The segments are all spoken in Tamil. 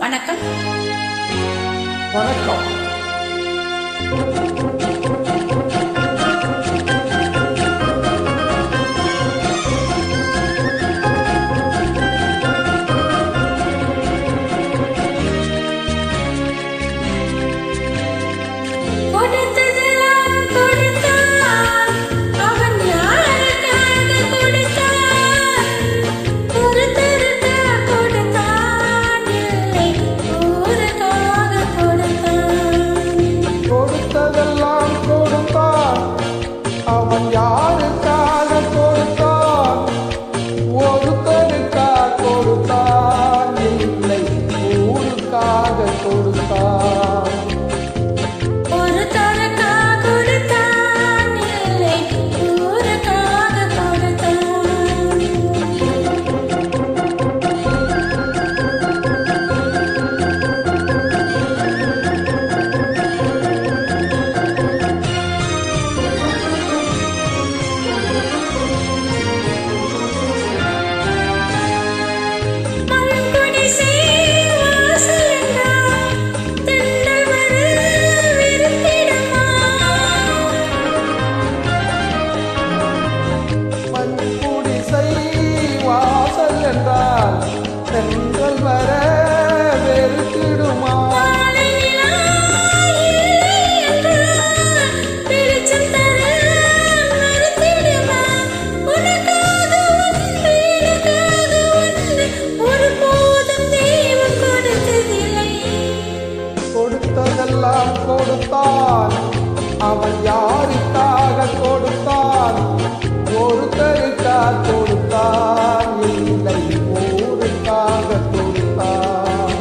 வணக்கம். வணக்கம். அவன் யாருக்காக கொடுத்தான்? ஒருத்தருக்காக கொடுத்தான், இல்லை ஊருக்காக கொடுத்தான். ஒருத்தருக்காக கொடுத்தான், இல்லை ஊருக்காக கொடுத்தான். சென்றல் வர வெறுத்திடுமா? கொடுத்ததெல்லாம் கொடுத்தான், அவன் யாருக்காக கொடுத்தான்? ஒருத்தருக்காக கொடுத்தான், இல்லை ஊருக்காக கொடுத்தான்.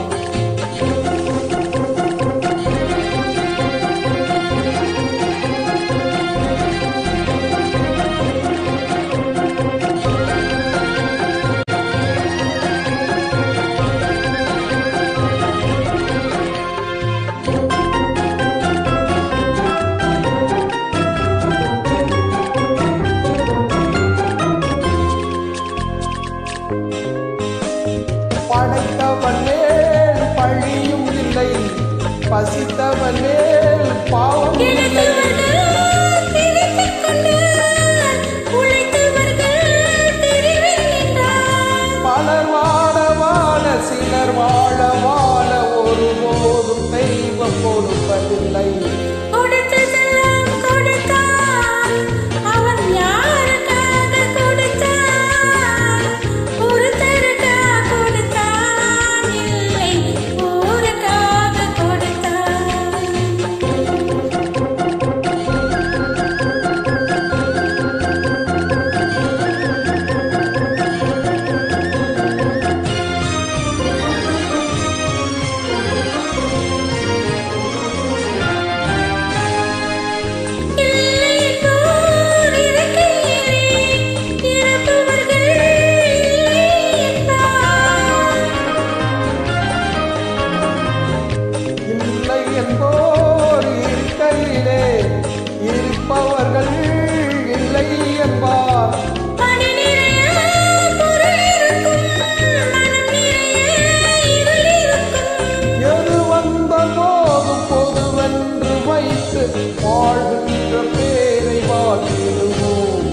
படைத்தவன் மேல் பழியும் இல்லை, பசித்தவன் மேல் பாவம் இல்லை. பலர் வாழ வாழ சிலர் வாழ வாழ ஒருபோதும் தெய்வம் கொடுப்பதில்லை. என்போர் இருக்கையிலே இருப்பவர்கள் இல்லை என்பார். எது வந்த போதும் பொதுவென்று வைத்து வாழ்கின்ற பேரை வாழ்த்திடுவோம்.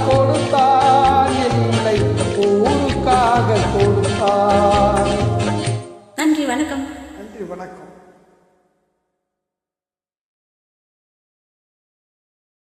கொடுத்தான், இல்லை ஊருக்காக கொடுத்தான். நன்றி, வணக்கம். நன்றி, வணக்கம்.